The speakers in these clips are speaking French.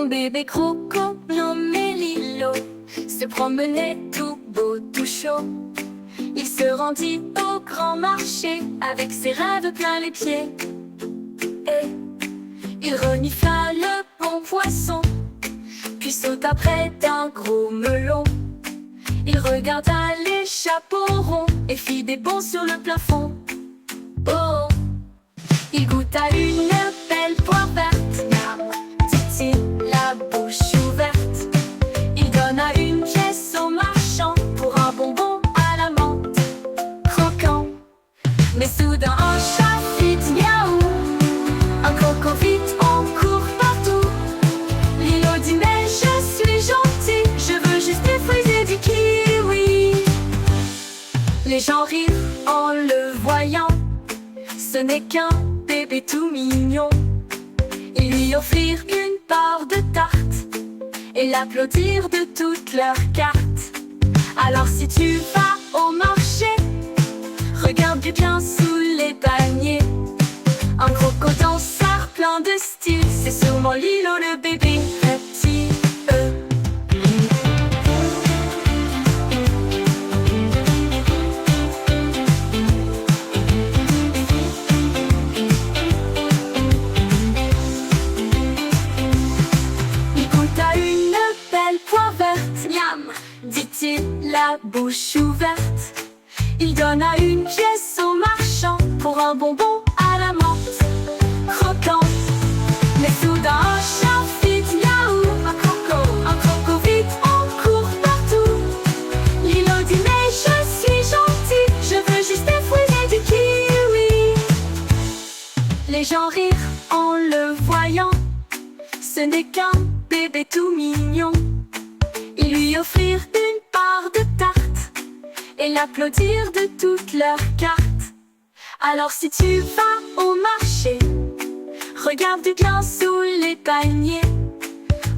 Bébé croco nommé Lilo se promenait tout beau, tout chaud. Il se rendit au grand marché avec ses rêves plein les pieds. Et il renifla le bon poisson, puis sauta près d'un gros melon. Il regarda les chapeaux ronds et fit des bonds sur le plafond. Oh, il goûta une belle poire verte, miam, dit-il, la bouche ouverte. Il donna une pièce au marchand pour un bonbon à la menthe, croquant. Mais soudain un chat fit miaou, un coco vite on court partout. Lilo dit mais je suis gentil, je veux juste des fruits et du kiwi. Les gens rirent en le voyant, ce n'est qu'un bébé tout mignon. Ils lui offrirent une part de tarte et l'applaudirent de toutes leurs cartes. Alors si tu vas au marché, regarde bien sous les paniers. Un croco danseur plein de style, c'est sûrement Lilo le bébé reptile. Dit-il, la bouche ouverte. Il donna une pièce au marchand pour un bonbon à la menthe, croquant. Mais soudain un chat fit miaou, un croco vite on court partout. Lilo dit mais je suis gentil, je veux juste des fruits et du kiwi. Les gens rirent en le voyant, ce n'est qu'un bébé tout mignon. Ils lui offrirent une part de tarte et l'applaudirent de toutes leurs cartes. Alors si tu vas au marché, regarde bien sous les paniers.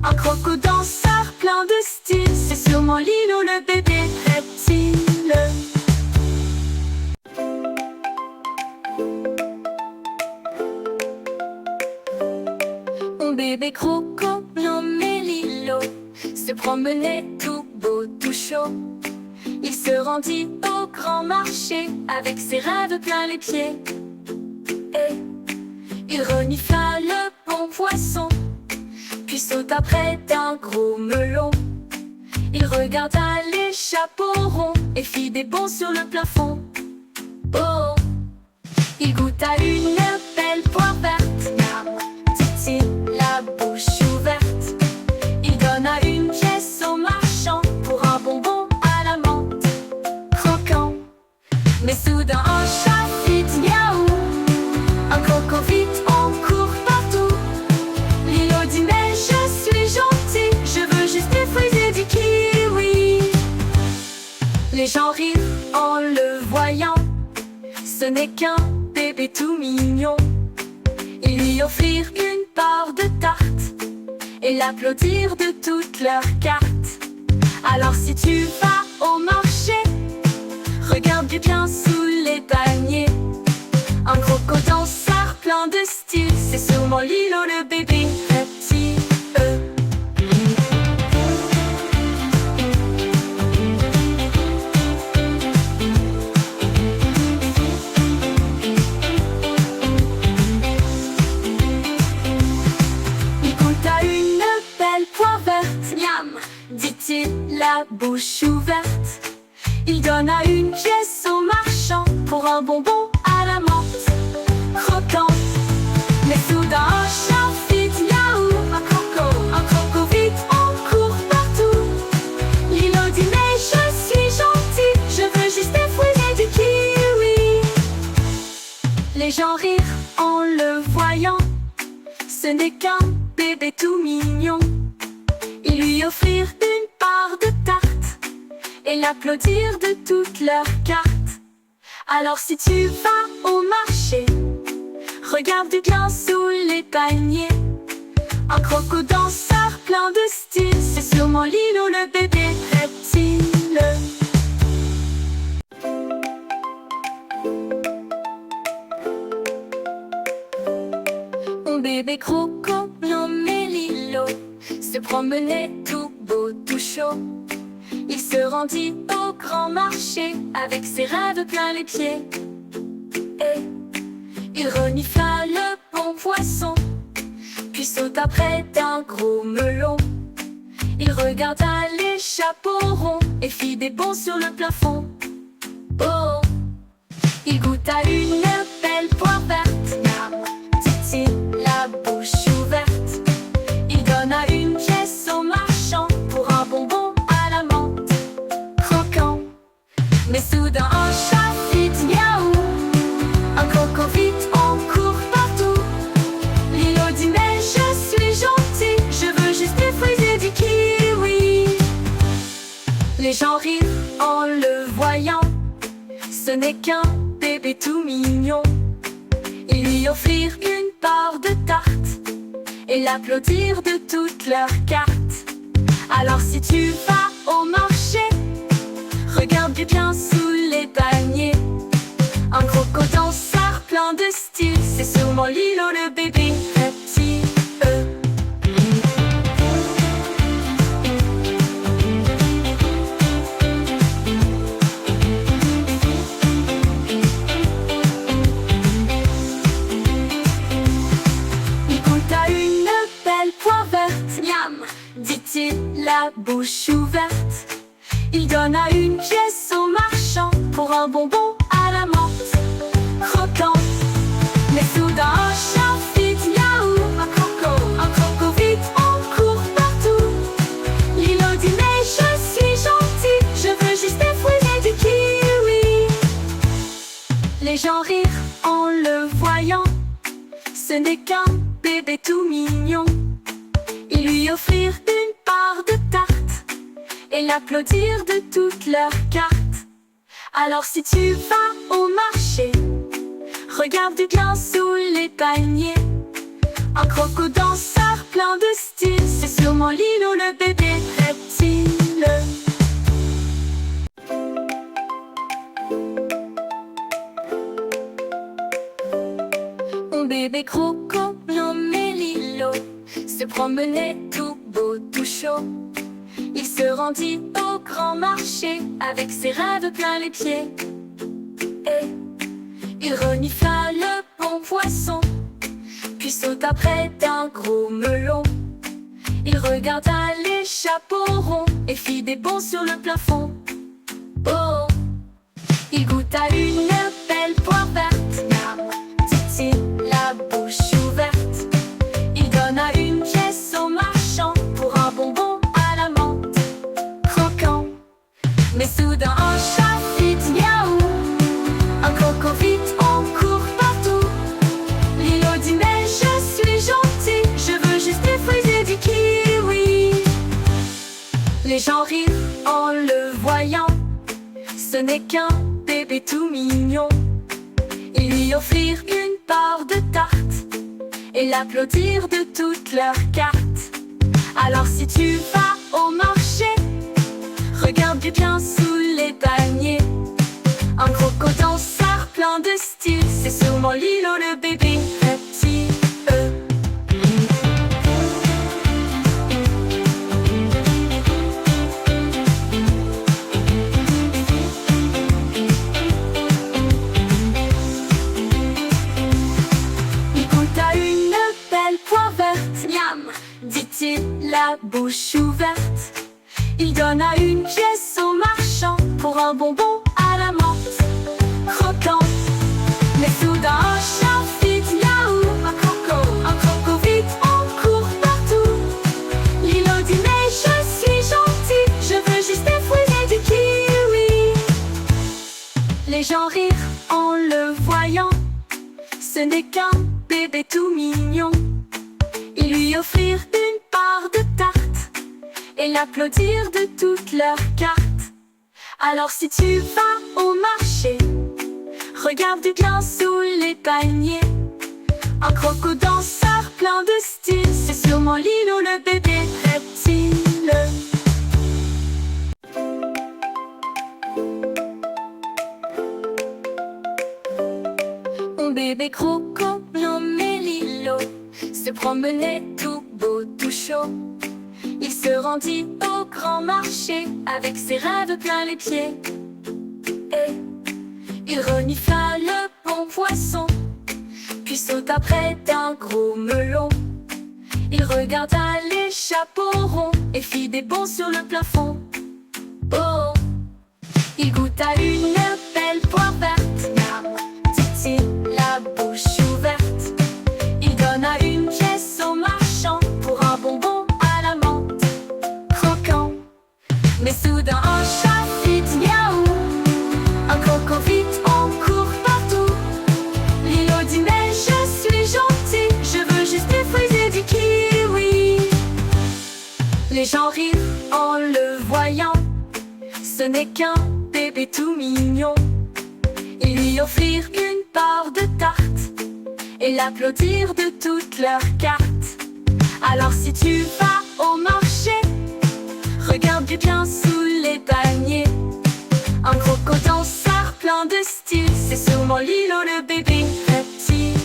Un croco danseur plein de style, c'est sûrement Lilo le bébé reptile. Mon bébé croco nommé Lilo se promenait tout beau, tout chaud. Il se rendit au grand marché avec ses rêves plein les pieds. Et il renifla le bon poisson, puis sauta près d'un gros melon. Il regarda les chapeaux ronds et fit des bonds sur le plafond. Oh, il goûta une belle poire verte, miam, dit-il, la bouche ouverte. Il donna une pièce au marchand pour un bonbon à la menthe, croquant. Mais soudain un chat fit miaou, un coco vite on court partout. Lilo dit mais je suis gentil, je veux juste des fruits et du kiwi. Les gens rirent en le voyant, ce n'est qu'un bébé tout mignon. Ils lui offrirent une part de tarte et l'applaudirent de toutes leurs cartes. Alors si tu vas au marché, regarde bien sous les paniers. Un croco danseur plein de style, c'est sûrement Lilo le bébé reptile. Dit-il, la bouche ouverte. Il donna une pièce au marchand pour un bonbon à la menthe, croquant. Mais soudain un chat fit miaou, un croco vite on court partout. Lilo dit mais je suis gentil, je veux juste des fruits et du kiwi. Les gens rirent en le voyant, ce n'est qu'un bébé tout mignon. Ils lui offrirent une part de tarte et l'applaudirent de toutes leurs cartes. Alors si tu vas au marché, regarde bien sous les paniers. Un croco danseur plein de style, c'est sûrement Lilo le bébé reptile. Mon bébé croco nommé Lilo se promenait tout beau, tout chaud. Il se rendit au grand marché avec ses rêves plein les pieds. Et il renifla le bon poisson, puis sauta près d'un gros melon. Il regarda les chapeaux ronds et fit des bonds sur le plafond. Oh, il goûta une belle poire verte, miam, dit-il, la bouche ouverte. Il donna une pièce au marchand pour un bonbon à la menthe, croquant. Mais soudain un chat fit miaou, un coco vite on court partout. Lilo dit mais je suis gentil, je veux juste des fruits et du kiwi. Les gens rirent en le voyant, ce n'est qu'un bébé tout mignon. Ils lui offrirent une part de tarte et l'applaudirent de toutes leurs cartes. Alors si tu vas au marché, regarde bien sous les paniers. Un croco danseur plein de style, c'est sûrement Lilo le bébé reptile. Dit-il, la bouche ouverte. Il donna une pièce au marchand pour un bonbon à la menthe, croquant. Mais soudain un chat fit miaou, un croco vite on court partout. Lilo dit mais je suis gentil, je veux juste des fruits et du kiwi. Les gens rirent en le voyant, ce n'est qu'un bébé tout mignon. Ils lui offrirent une part de tarte et l'applaudirent de toutes leurs cartes. Alors si tu vas au marché, regarde bien sous les paniers. Un croco danseur plein de style, c'est sûrement Lilo le bébé reptile. Mon bébé croco nommé Lilo se promenait tout beau, tout chaud. Il se rendit au grand marché avec ses rêves plein les pieds. Et il renifla le bon poisson, puis sauta près d'un gros melon. Il regarda les chapeaux ronds et fit des bonds sur le plafond. Oh, il goûta une belle poire verte, miam, dit-il, la bouche ouverte. Il donna une pièce au marchand pour un bonbon à la menthe, croquant. Mais soudain un chat fit miaou, un coco vite on court partout. Lilo dit mais je suis gentil, je veux juste des fruits et du kiwi. Les gens rirent en le voyant, ce n'est qu'un bébé tout mignon. Ils lui offrirent une part de tarte et l'applaudirent de toutes leurs cartes. Alors si tu vas au marché, regarde bien sous les paniers. Un croco danseur plein de style, c'est sûrement Lilo le bébé reptile. Dit-il, la bouche ouverte. Il donna une pièce au marchand pour un bonbon à la menthe, croquant. Mais soudain un chat fit miaou, un croco vite on court partout. Lilo dit mais je suis gentil, je veux juste des fruits et du kiwi. Les gens rirent en le voyant, ce n'est qu'un bébé tout mignon. Ils lui offrirent une part de tarte et l'applaudirent de toutes leurs cartes. Alors si tu vas au marché, regarde bien sous les paniers. Un croco danseur plein de style, c'est sûrement Lilo le bébé reptile. Mon bébé croco nommé Lilo se promenait tout beau, tout chaud. Il se rendit au grand marché avec ses rêves plein les pieds. Et il renifla le bon poisson, puis sauta près d'un gros melon. Il regarda les chapeaux ronds et fit des bonds sur le plafond. Oh, il goûta une belle poire verte, miam, dit-il, la bouche ouverte. Il donna une pièce au marchand pour un bonbon à la menthe croquant. Mais soudain un chat fit miaou, un coco vite en court partout. Lilo dit mais je suis gentil, je veux juste des fruits et du kiwi. Les gens rirent en le voyant, ce n'est qu'un bébé tout mignon. Ils lui offrirent une part de tarte et l'applaudirent de toutes leurs cartes. Alors si tu vas au marché, regarde bien sous les paniers. Un croco danseur plein de style, c'est sûrement Lilo le bébé reptile.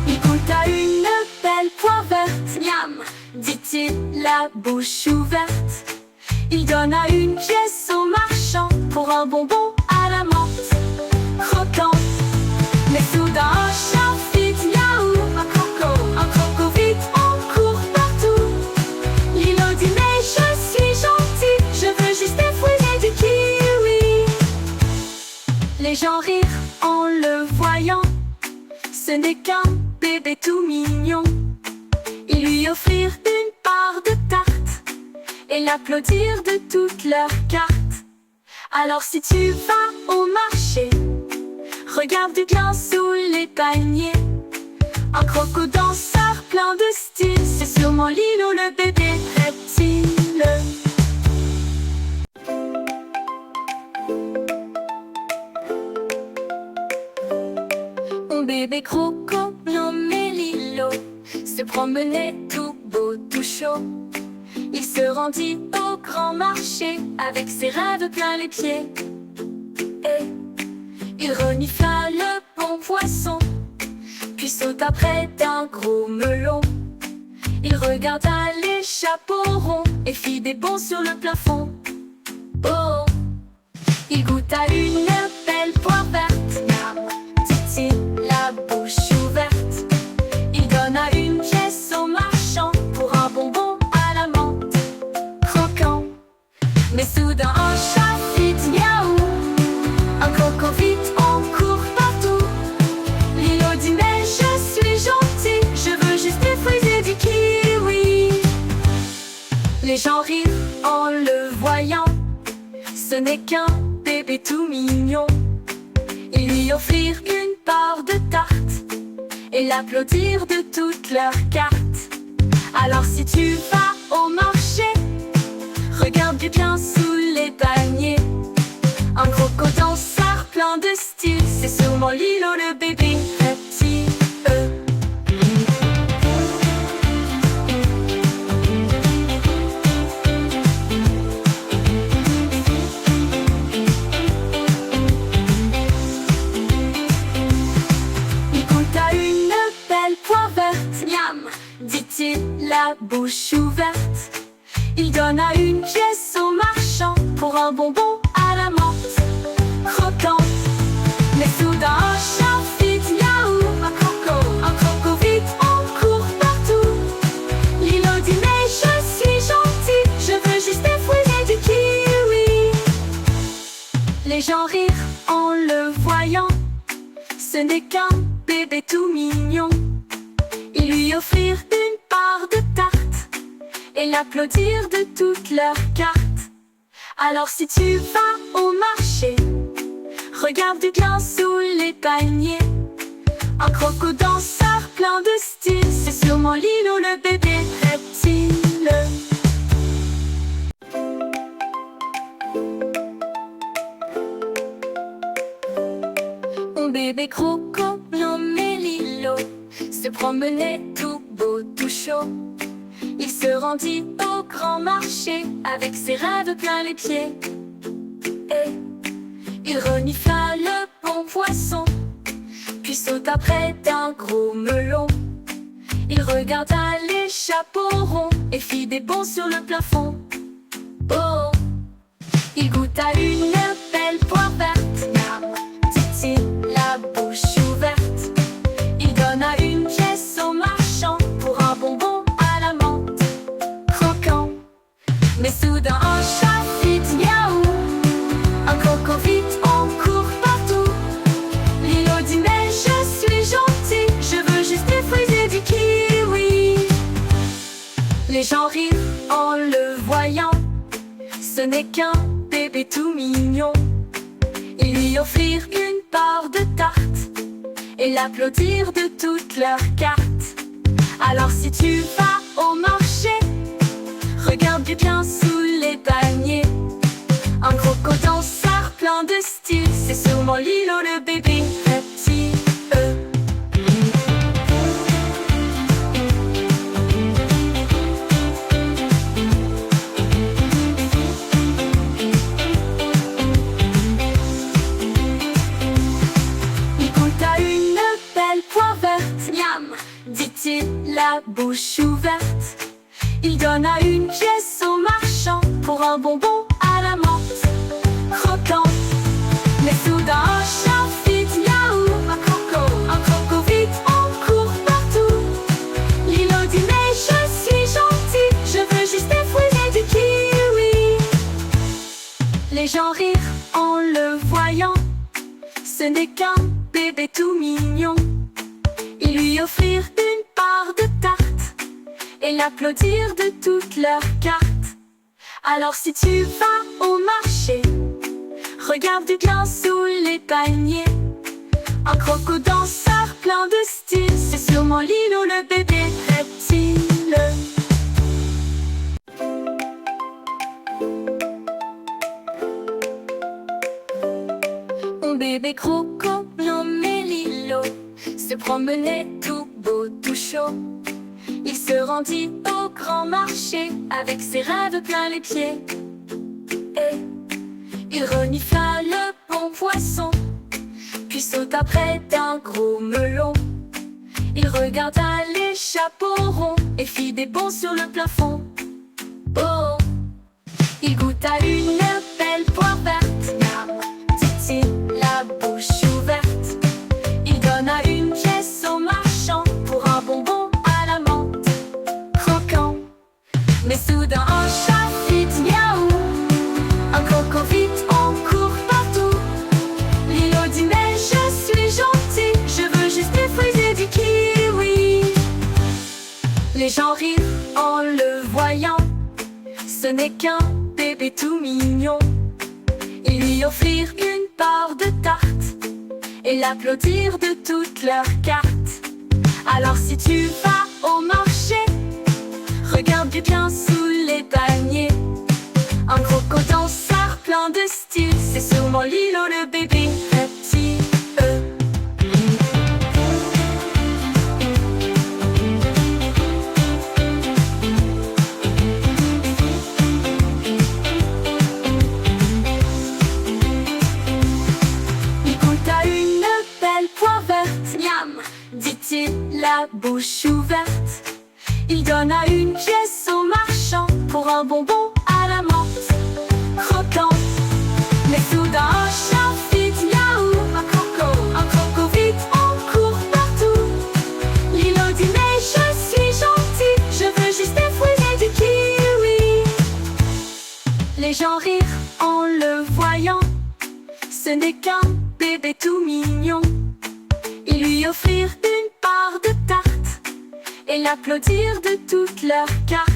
Il goûta une belle poire verte, miam, dit-il, la bouche ouverte. Il donna une pièce au marchand pour un bonbon à la menthe croquant. Mais soudain un chat fit miaou, un croco vite en court partout. Lilo dit mais je suis gentil, je veux juste des fruits et du kiwi. Les gens rirent en le voyant, ce n'est qu'un bébé tout mignon. Ils lui offrirent une part de tarte et l'applaudirent de toutes leurs cartes. Alors si tu vas au marché, regarde bien sous les paniers. Un croco danseur plein de style, c'est sûrement Lilo le bébé reptile. Un bébé croco nommé Lilo se promenait tout beau, tout chaud. Il se rendit au grand marché avec ses rêves plein les pieds. Et il renifla le bon poisson, puis sauta près d'un gros melon. Il regarda les chapeaux ronds et fit des bonds sur le plafond. Oh, il goûta une belle poire verte, miam, dit-il, la bouche ouverte. Il donna une pièce au marchand pour un bonbon à la menthe croquant. Mais soudain un chat fit miaou, un coco vite en court partout. Lilo dit mais je suis gentil, je veux juste des fruits et du kiwi. Les gens rirent en le voyant, ce n'est qu'un bébé tout mignon. Ils lui offrirent une part de tarte et l'applaudirent de toutes leurs cartes. Alors si tu vas au marché, regarde bien sous les paniers. Un croco danseur plein de style, c'est sûrement Lilo le bébé reptile. Il goûta une belle poire verte, miam, dit-il, la bouche ouverte. Il donna une pièce au marchand pour un bonbon à la menthe croquant. Mais soudain un chat fit miaou, un croco vite en court partout. Lilo dit mais je suis gentil, je veux juste des fruits et du kiwi. Les gens rirent en le voyant, ce n'est qu'un bébé tout mignon. Ils lui offrirent une part de tarte et l'applaudirent de toutes leurs cartes. Alors si tu vas au marché, regarde bien sous les paniers. Un croco danseur plein de style, c'est sûrement Lilo le bébé reptile. Un bébé croco nommé Lilo se promenait tout beau, tout chaud. Il se rendit au grand marché avec ses rêves plein les pieds. Et il renifla le bon poisson, puis saute après d'un gros melon. Il regarda les chapeaux ronds et fit des bonds sur le plafond. Oh, il goûta une belle poire verte. Miam, dit-il, la bouche ouverte. Il donna une pièce au marchand pour un bonbon à la menthe croquant. Mais soudain un chat fit miaou, un coco vite en court partout. Lilo dit mais je suis gentil, je veux juste des fruits et du kiwi. Les gens rirent en le voyant, ce n'est qu'un bébé tout mignon. Ils lui offrirent une part de tarte et l'applaudirent de toutes leurs cartes. Alors si tu vas au marché, regarde bien sous les paniers. Un crocodile plein de style, c'est sûrement Lilo le bébé reptile. Il goûta une belle poire verte. Miam, dit-il, la bouche ouverte. Il donna une pièce au marchand pour un bonbon à la menthe croquant. Mais soudain un chat fit miaou, un croco vite en court partout. Lilo dit mais je suis gentil, je veux juste des fruits et du kiwi. Les gens rirent en le voyant, ce n'est qu'un bébé tout mignon. Ils lui offrirent une part de tarte et l'applaudirent de toutes leurs cartes. Alors si tu vas au marché, regarde bien sous les paniers. Un crocodile plein de style, c'est sûrement Lilo le bébé reptile. Un bébé croco nommé Lilo se promenait tout beau, tout chaud. Il se rendit au grand marché avec ses rêves plein les pieds. Et il renifla le bon poisson, puis sauta près d'un gros melon. Il regarda les chapeaux ronds et fit des bonds sur le plafond. Oh, il goûta une belle poire verte. Miam, dit-il, la bouche ouverte. Il donna une pièce au marchand pour un bonbon à la menthe croquant. Mais soudain un chat fit miaou, un coco vite en court partout. Lilo dit mais je suis gentil, je veux juste des fruits et du kiwi. Les gens rirent en le voyant, ce n'est qu'un bébé tout mignon. Ils lui offrirent une part de tarte et l'applaudirent de toutes leurs cartes. Alors si tu vas au marché, regarde bien sous les paniers. Un crocodile plein de style, c'est sûrement Lilo le bébé reptile. Il goûta une belle poire verte. Miam, dit-il, la bouche ouverte. Il donna une pièce au marchand pour un bonbon à la menthe croquant. Mais soudain un chat fit miaou, un croco vite en court partout. Lilo dit mais je suis gentil, je veux juste des fruits et du kiwi. Les gens rirent en le voyant, ce n'est qu'un bébé tout mignon. Ils lui offrirent une part de tarte et l'applaudirent de toutes leurs cartes.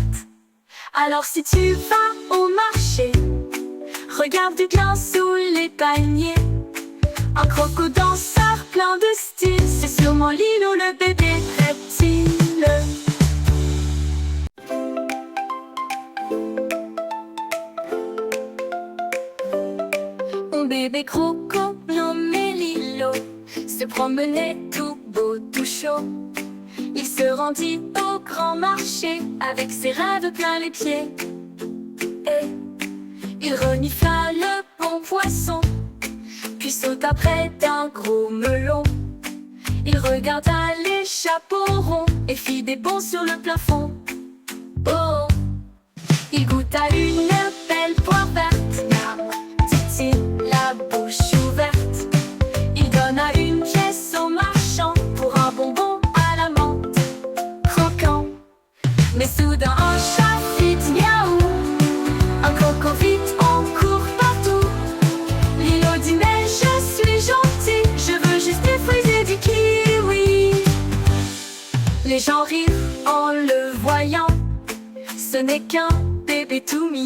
Alors si tu vas au marché, regarde bien sous les paniers. Un crocodile plein de style, c'est sûrement Lilo le bébé reptile. Un bébé croco nommé Lilo se promenait tout beau, tout chaud. Il se rendit au grand marché avec ses rêves plein les pieds. Et il renifla le bon poisson, puis sauta près d'un gros melon. Il regarda les chapeaux ronds et fit des bonds sur le plafond. Oh, il goûta une belle poire verte. Miam, dit-il, la bouche ouverte. Il donna une pièce au marchand pour un bonbon à la menthe croquant. Mais soudain un chat fit miaou, un coco vite en court partout. Lilo dit mais je suis gentil, je veux juste des fruits et du kiwi. Les gens rirent en le voyant, ce n'est qu'un bébé tout mignon.